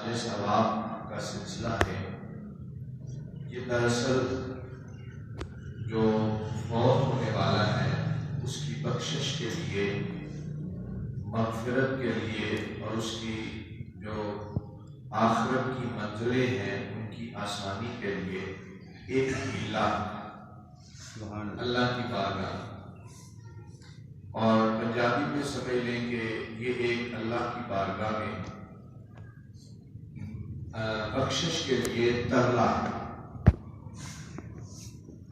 اصحاب ثواب کا سلسلہ ہے، یہ دراصل جو فوت ہونے والا ہے اس کی بخشش کے لیے، مغفرت کے لیے اور اس کی جو آخرت کی منزلیں ہیں ان کی آسانی کے لیے ایک ہیلا اللہ کی بارگاہ، اور پنجابی میں سمجھ لیں کہ یہ ایک اللہ کی بارگاہ میں بخشش کے لیے ترلا ہے۔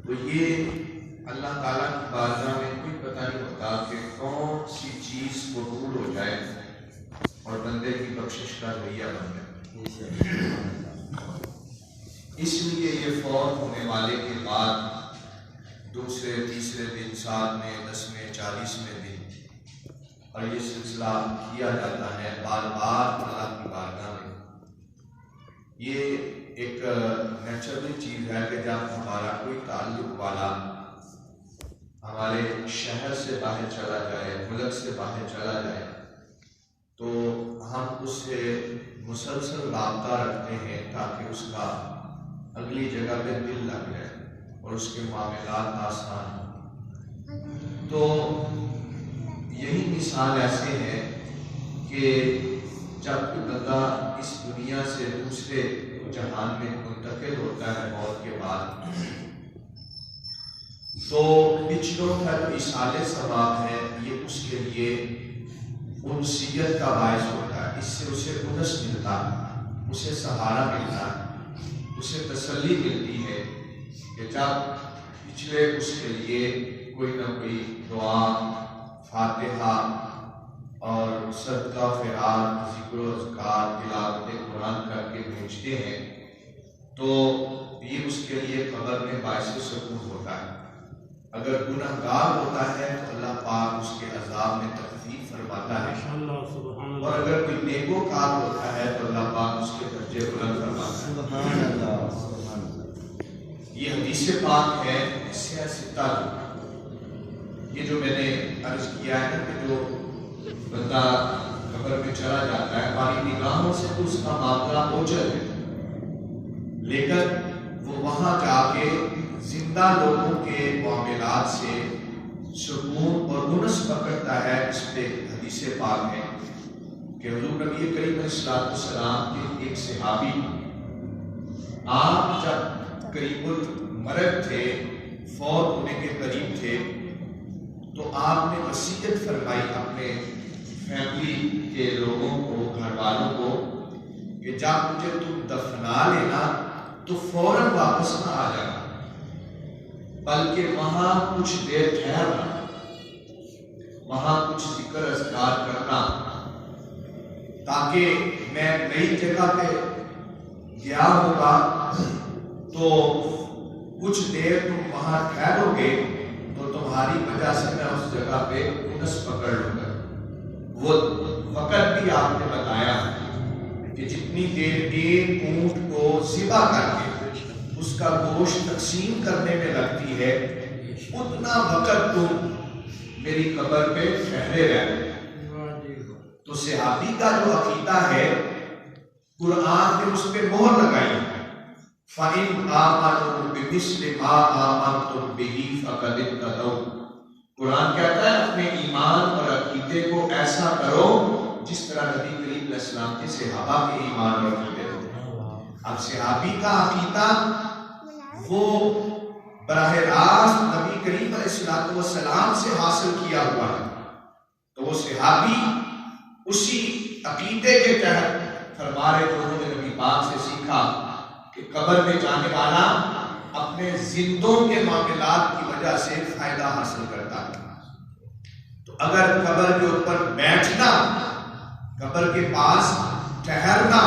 تو یہ اللہ تعالیٰ کی بارگاہ میں کوئی پتہ نہیں ہوتا کہ کون سی چیز قبول ہو جائے اور بندے کی بخشش کا ذریعہ بن جائے۔ اس لیے یہ فوت ہونے والے کے بعد دوسرے تیسرے دن 7ویں 10ویں 40ویں دن اور یہ سلسلہ کیا جاتا ہے بار بار اللہ کی بارگاہ میں۔ یہ ایک نیچرل چیز ہے کہ جب ہمارا کوئی تعلق والا ہمارے شہر سے باہر چلا جائے، ملک سے باہر چلا جائے، تو ہم اس سے مسلسل رابطہ رکھتے ہیں تاکہ اس کا اگلی جگہ پہ دل لگ جائے اور اس کے معاملات آسان ہوں۔ تو یہی مثال ایسے ہے کہ جب کوئی بندہ اس دنیا سے دوسرے جہان میں منتقل ہوتا ہے موت کے بعد، تو بچھڑوں کا جو ایصال ثواب ہے یہ اس کے لیے انسیت کا باعث ہوتا ہے۔ اس سے اسے انس ملتا، اسے سہارا ملتا، اسے تسلی ملتی ہے کہ جب پچھلے اس کے لیے کوئی نہ کوئی دعا، فاتحہ اور صدقہ خیرات، ذکر و اذکار، تلاوت قرآن کر کے بھیجتے ہیں تو یہ اس کے لیے قبر میں باعث سکون ہوتا ہے۔ اگر گناہ گار ہوتا ہے تو اللہ پاک اس کے عذاب میں تخفیف فرماتا ہے، اور اگر کوئی نیکوکار ہوتا ہے تو اللہ پاک اس کے درجے بلند فرماتا ہے۔ یہ حدیث پاک ہے، اس سے ستہ یہ جو میں نے عرض کیا ہے کہ جو بندہ قبر میں چلا جاتا ہے ہماری نگاہوں سے تو اس کا معاملہ اوجھل ہے، لیکن وہ وہاں جا کے زندہ لوگوں کے معاملات سے سکون اور انس پکڑتا ہے۔ اس پہ حدیث پاک ہے کہ حضور نبی کریم علیہ السلام کے ایک صحابی، آپ جب قریب المرگ تھے، فوت ہونے کے قریب تھے، تو آپ نے وصیت فرمائی اپنے فیملی کے لوگوں کو، گھر والوں کو، کہ جب مجھے تم دفنا لینا تو فوراً واپس نہ آ جانا، بلکہ وہاں کچھ دیر ٹھہرنا، وہاں کچھ ذکر اذکار کرنا، تاکہ میں نئی جگہ پہ گیا ہوگا تو کچھ دیر تم وہاں ٹھہرو گے تو تمہاری وجہ سے میں اس جگہ پہ انس پکڑ لوں گا۔ وہ وقت بھی آپ نے بتایا کہ جتنی دیر ایک اونٹ کو ذبح کر کے اس کا گوشت تقسیم کرنے میں لگتی ہے، اتنا وقت تم میری قبر پہ ٹھہرے رہے۔ تو صحابی کا جو عقیدہ ہے قرآن نے اس پہ مہر لگائی ہے، فَإِنْ آمَنُوا بِمِثْلِ مَا آمَنْتُمْ بِهِ فَقَدِ اهْتَدَوْا۔ قرآن کہتا ہے اپنے ایمان اور عقیدے کو ایسا کرو جس طرح نبی کریم علیہ السلام کے صحابہ کے ایمان اور عقیدے ہو۔ اب صحابی کا عقیدہ وہ براہ راست نبی کریم علیہ السلام سے حاصل کیا ہوا ہے، تو وہ صحابی اسی عقیدے کے تحت فرما رہے جو انہوں نے نبی پاک سے سیکھا کہ قبر میں جانے والا اپنے زندوں کے معاملات کی وجہ سے فائدہ حاصل کرتا ہے۔ تو اگر قبر کے اوپر بیٹھنا، قبر کے پاس ٹھہرنا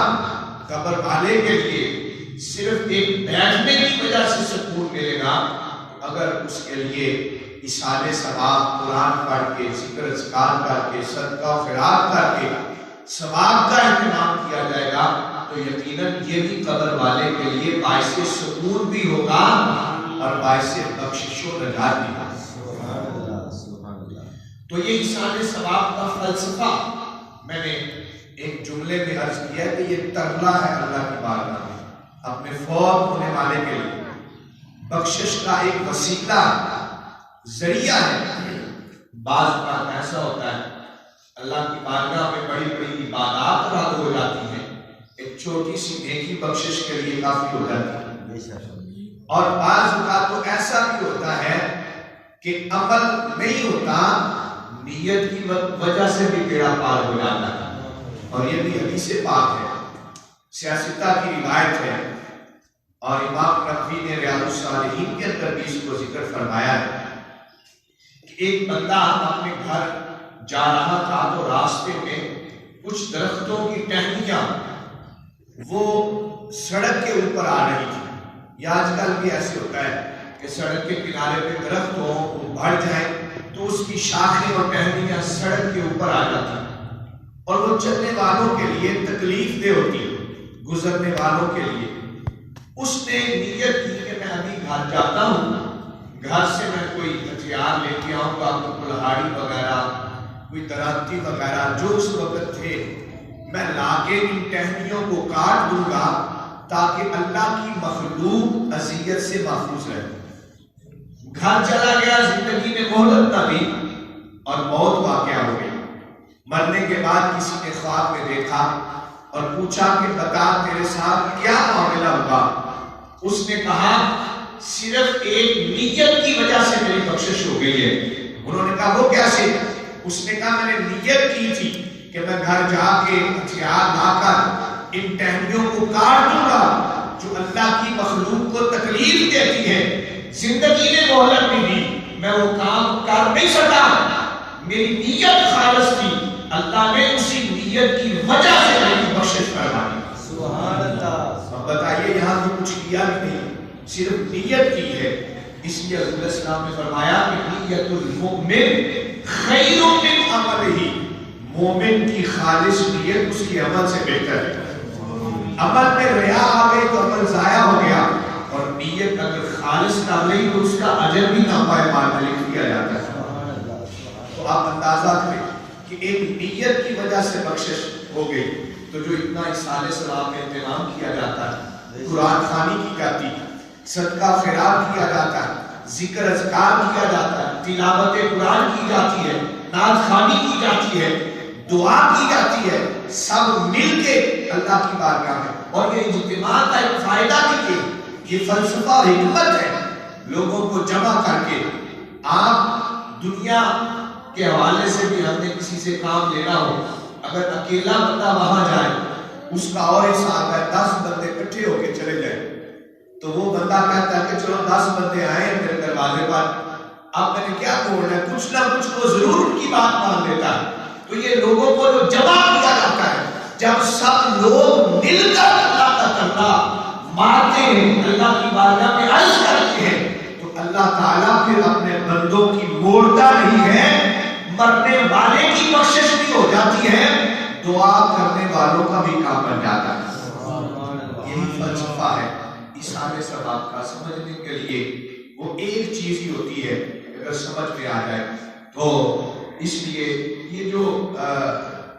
قبر والے کے لیے صرف ایک بیٹھنے کی وجہ سے سکون ملے گا، اگر اس کے لیے ایصال ثواب قرآن پڑھ کے، ذکر اذکار کر کے، صدقہ و خیرات کر کے ثواب کا اہتمام کیا جائے گا تو یقیناً یہ بھی قبر والے کے لیے باعث سکون بھی ہوگا اور باعث بخشش و نجات بھی ہوگا۔ تو یہ ایصال ثواب کا فلسفہ میں نے ایک جملے میں عرض کیا کہ یہ ترلا ہے اللہ کی بارگاہ میں اپنے فوت ہونے والے کے لیے بخشش کا ایک وسیلہ ذریعہ ہے۔ بعض بات ایسا ہوتا ہے اللہ کی بارگاہ میں بڑی بڑی عبادات رد ہو جاتی ہیں، ایک چھوٹی سی نیکی بخشش کے لیے کافی ہو جاتی ہے۔ اور بعض اوقات تو ایسا بھی ہوتا ہے کہ عمل نہیں ہوتا، نیت کی وجہ سے بھی بیڑا پار ہو جاتا ہے، اور یہ بھی حدیث پاک ہے، سیاستہ کی روایت ہے، اور امام نقوی نے ریاض الصالحین کے اندر بھی اس کو ذکر فرمایا ہے کہ ایک بندہ اپنے گھر جا رہا تھا تو راستے میں کچھ درختوں کی ٹہنیاں وہ سڑک کے اوپر آ رہی تھی۔ یا آج کل بھی ایسے ہوتا ہے کہ سڑک کے کنارے پہ درخت ہو، وہ بڑھ جائیں تو اس کی شاخیں اور ٹہنیاں سڑک کے اوپر آ جاتی ہیں، اور وہ چلنے والوں کے لیے تکلیف دہ ہوتی ہے، گزرنے والوں کے لیے۔ اس نے نیت کی کہ میں ابھی گھر جاتا ہوں، گھر سے میں کوئی ہتھیار لے کے آؤں گا، کوئی کلہاڑی وغیرہ، کوئی درختی وغیرہ جو اس وقت تھے، میں لا کے ان ٹہنیوں کو کاٹ دوں گا تاکہ اللہ کی مخلوق اذیت سے محفوظ رہے۔ گھر چلا گیا، زندگی میں مہلت نہ دی اور موت واقعہ ہو گئی۔ مرنے کے بعد کسی نے خواب میں دیکھا اور پوچھا کہ بتا تیرے ساتھ کیا معاملہ ہوا؟ اس نے کہا صرف ایک نیت کی وجہ سے میری بخشش ہو گئی ہے۔ انہوں نے کہا وہ کیسے؟ اس نے کہا میں نے نیت کی تھی کہ میں گھر جا کے ہتھیار لا کر ان ٹہنیوں کو کاٹ دوں گا جو اللہ کی مخلوق کو تکلیف دیتی ہے۔ زندگی نے مہلت نہیں دی، میں وہ کام کر نہیں سکا، میری نیت خالص تھی، اللہ نے اسی نیت کی وجہ سے میری بخشش فرما دی۔ سبحان اللہ۔ اب بتائیے یہاں تو کچھ کیا بھی نہیں، صرف نیت کی ہے۔ اس لیے رسول اللہ صلی اللہ علیہ وسلم نے فرمایا کہ نیت المؤمن خیر من عملہ، مومن کی خالص نیت اس کے عمل سے بہتر ہے۔ عمل میں ریا آ گئی تو عمل ضائع ہو گیا، اور نیت اگر خالص نہ رہی تو اس کا اجر بھی نامہ اعمال میں لکھ دیا جاتا ہے۔ تو آپ اندازہ کریں کہ ایک نیت کی وجہ سے بخشش ہو گئی، تو جو اتنا اصالہ ثواب میں اہتمام کیا جاتا ہے، قرآن خوانی کی جاتی ہے، صدقہ خیرات کیا جاتا ہے، ذکر اذکار کیا جاتا ہے، تلاوت قرآن کی جاتی ہے، نعت خوانی کی جاتی ہے، دعا کی جاتی ہے، سب مل کے اللہ کی بارگاہ میں۔ اور یہ اجتماع کا ایک فائدہ بھی کہ یہ فلسفہ اور حکمت ہے، لوگوں کو جمع کر کے۔ آپ دنیا کے حوالے سے بھی ہم نے کسی سے کام لینا ہو، اگر اکیلا بندہ وہاں جائے اس کا اور حساب ہے، 10 بندے اکٹھے ہو کے چلے جائیں تو وہ بندہ کہتا ہے کہ چلو 10 بندے آئے میرے دروازے پر، اب میں نے کیا توڑنا ہے، کچھ نہ کچھ وہ ضرور ان کی بات مان لیتا ہے۔ تو یہ لوگوں کو جو جمع کیا جاتا ہے، جب سب لوگ مل کر اللہ کا کرنا مارتے ہیں، اللہ کی بارگاہ میں عرض کرتے ہیں، تو اللہ تعالیٰ پھر اپنے بندوں کی موڑتا نہیں ہے، مرنے والے کی بخشش بھی ہو جاتی ہے، دعا کرنے والوں کا بھی کام بن جاتا ہے۔ یہی فلسفہ ہے ایثار ثواب کا۔ سمجھنے کے لیے وہ ایک چیز ہی ہوتی ہے، اگر سمجھ میں آ جائے تو۔ اس لیے یہ جو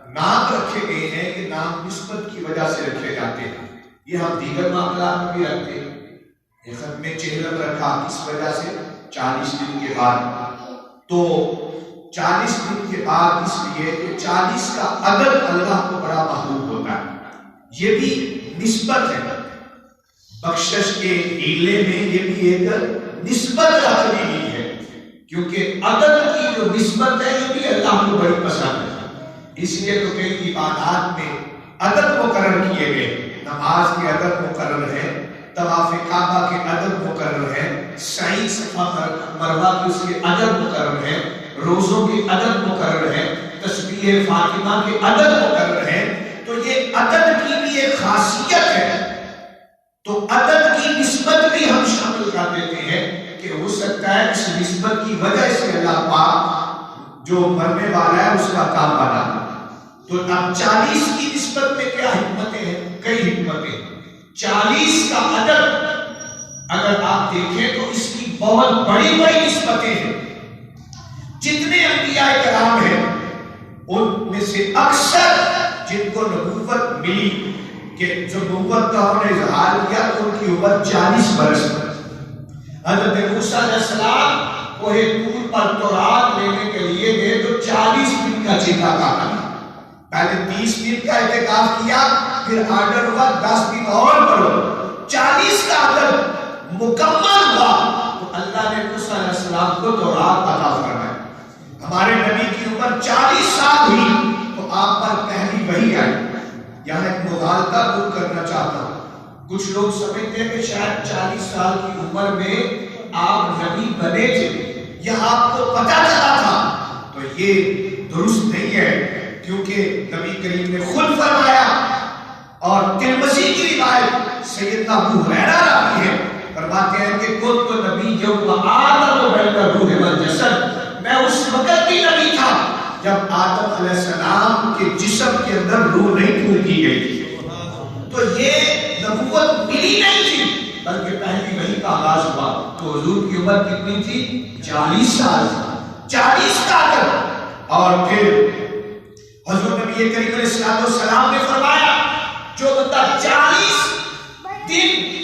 نام رکھے گئے ہیں، یہ نام نسبت کی وجہ سے رکھے جاتے ہیں۔ یہ ہم دیگر معاملات میں بھی رکھتے ہیں۔ یہ ختم چہلم رکھا اس وجہ سے 40 دن کے بعد، تو 40 دن کے بعد اس لیے کہ 40 کا عدد اللہ کو بڑا محبوب ہوتا ہے۔ یہ بھی نسبت ہے، بخشش کے ہیلے میں یہ بھی ایک نسبت رکھی گئی ہے، کیونکہ عدد کی جو نسبت ہے یہ بھی اللہ کو بڑی پسند ہے۔ اس لیے تو کئی عبادات میں عدد مقرر کیے گئے، نماز کے عدد مقرر ہے، طواف کعبہ کے عدد مقرر ہے، سعی صفا مروہ کی اس کے عدد مقرر ہے، روزوں کے عدد مقرر ہے، تسبیح فاطمہ کے عدد مقرر ہے۔ تو یہ عدد کی بھی ایک خاصیت ہے، تو عدد کی نسبت بھی ہم شامل کر دیتے ہیں کہ ہو سکتا ہے اس نسبت کی وجہ سے اللہ پاک جو مرنے والا ہے اس کا کام بنا۔ تو اب 40 کی نسبت میں کیا حکمتیں ہیں؟ کئی حکمتیں۔ 40 کا عدد اگر آپ دیکھیں تو اس کی بہت بڑی بڑی نسبتیں ہیں۔ جتنے انبیاء کرام ہیں ان میں سے اکثر جن کو نبوت ملی کہ جو نبوت کا انہوں نے اظہار کیا تو ان کی عمر 40 برس حضرت موسیٰ علیہ السلام کوہ طور پر تورات لینے کے لیے گئے تو 40 دن کا چیتا کاٹا پہلے 30 دن کا اعتکاف کیا پھر آرڈر ہوا 10 دن اور پڑھو 40 کا عدد مکمل ہوا تو اللہ نے موسیٰ علیہ السلام کو تورات عطا فرمایا ہمارے نبی کی عمر 40 سال ہوئی تو آپ پر پہلی وحی آئی یہاں ایک مغالطہ دور کرنا چاہتا ہوں کچھ لوگ سمجھتے ہیں کہ شاید 40 سال کی عمر میں آپ نبی بنے تھے یا آپ کو پتہ چلا تھا تو یہ درست نہیں ہے کیونکہ نبی کریم نے خود فرمایا اور ترمذی کی روایت سیدنا ابو ہریرہ راوی ہے فرماتے ہیں کہ کنت نبی یوم آدم بین الروح والجسد میں اس وقت کی نبی تھا جب آدم علیہ السلام کے جسم کے اندر روح نہیں پھول کی گئی تھی تو یہ نبوت ملی نہیں تھی بلکہ پہلی وحی کا آغاز ہوا تو حضور کی عمر کتنی تھی 40 سال 40 کا عدد اور پھر حضور نبی کریم علیہ السلام نے فرمایا جو بندہ 40 دن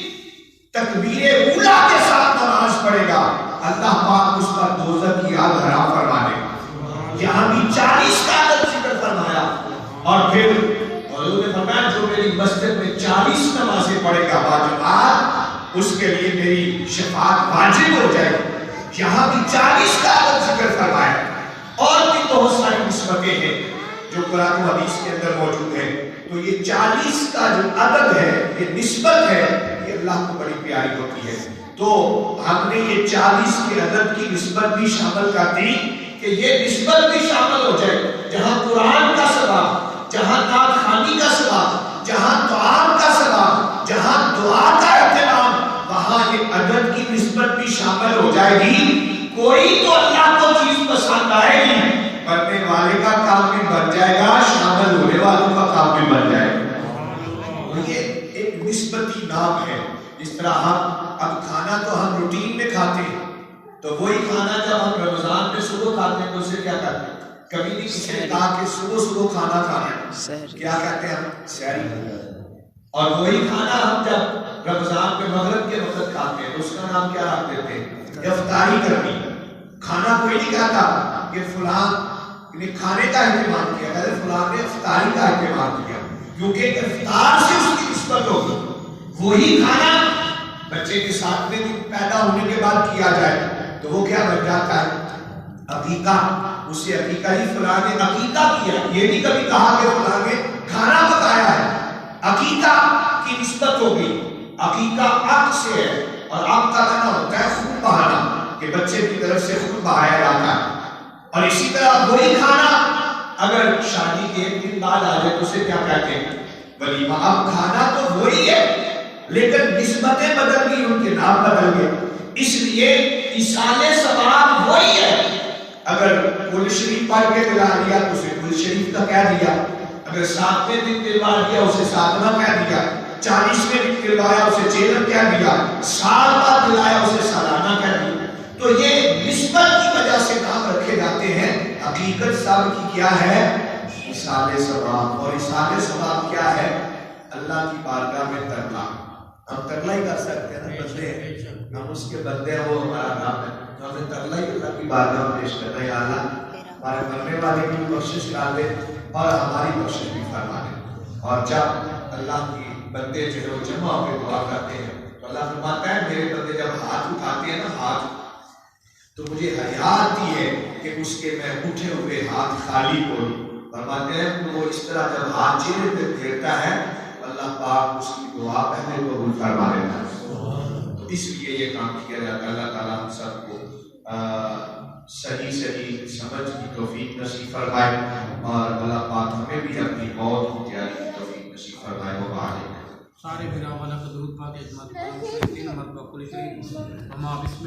تکبیر اولا کے ساتھ نماز پڑھے گا اللہ پاک اس پر دوزخ کی آگ حرام فرما دے گا یہاں بھی 40 کا عدد ذکر فرمایا اور پھر حضور نے فرمایا جو میری مسجد میں 40 نمازیں پڑھے گا باجماعت اس کے لیے میری شفاعت واجب ہو جائے گی یہاں بھی 40 کا عدد ذکر فرمایا اور بھی بہت ساری نسبتیں ہیں جو قرآن و حدیث کے اندر موجود ہیں تو یہ 40 کا جو عدد ہے یہ نسبت ہے یہ اللہ کو بڑی پیاری ہوتی ہے تو ہم نے یہ 40 کے عدد کی نسبت بھی شامل کر دی کہ یہ نسبت بھی شامل ہو جائے جہاں قرآن کا ثواب جہاں نعت خوانی کا ثواب جہاں طعام کا ثواب جہاں دعا کا اہتمام وہاں یہ عدد کی نسبت بھی شامل ہو جائے گی کوئی تو اللہ کو چیز پسند آئے گی پڑھنے والے کا کام بھی بن جائے گا شامل ہونے والوں کا کام بھی بن جائے گا یہ ایک نسبتی نام ہے اس طرح ہم اب کھانا تو ہم روٹین میں کھاتے ہیں تو وہی کھانا جب ہم رمضان میں صبح کھاتے ہیں تو اسے کیا کرتے ہیں کبھی نہیں کسی نے کہا کہ صبح کھانا کھانا ہے کیا کہتے ہیں ہم سحری اور وہی کھانا ہم جب رمضان میں مغرب کے وقت کھاتے ہیں تو اس کا نام کیا رکھ دیتے ہیں افطاری کرنی کھانا کوئی نہیں کہتا کہ فلان نے کھانے کا اہتمام کیا اگر فلان نے افطاری کا اہتمام کیا کیونکہ افطار سے اس کی نسبت ہوگی وہی کھانا بچے کے 7ویں دن پیدا ہونے کے بعد کیا جائے تو وہ کیا بن جاتا ہے عقیقہ اسے عقیقہ ہی فلان نے عقیقہ کیا یہ نہیں کبھی کہا کہ فلان نے کھانا پکایا ہے عقیقہ کی نسبت ہوگی عقیقہ عق سے ہے اور عق کا معنی ہوتا ہے خون بہانا کہ بچے کی طرف سے خون بہایا جاتا ہے اور اسی طرح وہی کھانا اگر شادی کے 1 دن بعد آ جائے تو اسے کیا کہتے ہیں ولیمہ اب کھانا تو وہی ہے لیکن نسبتیں بدل گئی ان کے نام بدل گئے اس لیے ایصال ثواب وہی ہے اگر کل شریف پڑھ کے دلا دیا تو اسے کل شریف کا کہہ دیا اگر 7ویں دن دلوا دیا اسے 7واں کہہ دیا 40ویں دن دلوایا اسے 6واں کہہ دیا سال بعد دلایا اسے سالانہ کہہ دیا تو یہ نسبت کی وجہ سے نام رکھے جاتے ہیں حقیقت سب کی کیا ہے ایصال ثواب اور ایصال ثواب کیا ہے اللہ کی بارگاہ میں ترلا ہم ترلا ہی کر سکتے ہیں نا بندے ہم اس کے بندے ہیں وہ ہمارا نام ہے تو ہمیں ترلا ہی اللہ کی بارگاہ میں پیش کرنا ہے یا اللہ ہمارے مرنے والے کی بخشش کر دے اور ہماری بخشش بھی فرما دے اور جب اللہ کی بندے جو ہے وہ جمع ہو کے دعا کرتے ہیں تو اللہ فرماتا ہے میرے بندے جب ہاتھ اٹھاتے ہیں نا ہاتھ تو مجھے حیا آتی ہے کہ اس کے میں اٹھے ہوئے ہاتھ خالی کو فرماتے ہیں کہ وہ اس طرح جب ہاتھ چہرے پہ پھیرتا ہے اللہ پاک اس کی دعا پہلے قبول فرما لیتا ہے تو اس لیے یہ کام کیا جاتا ہے اللہ تعالیٰ ہم سب کو صحیح سمجھ کی توفیق نصیب فرمائے اور اللہ پاک ہمیں بھی اپنی موت کی تیاری کی توفیق نصیب فرمائے وہ بہانے سارے بنا والا درود پاک اجماع 3 مرتبہ قرآن کریم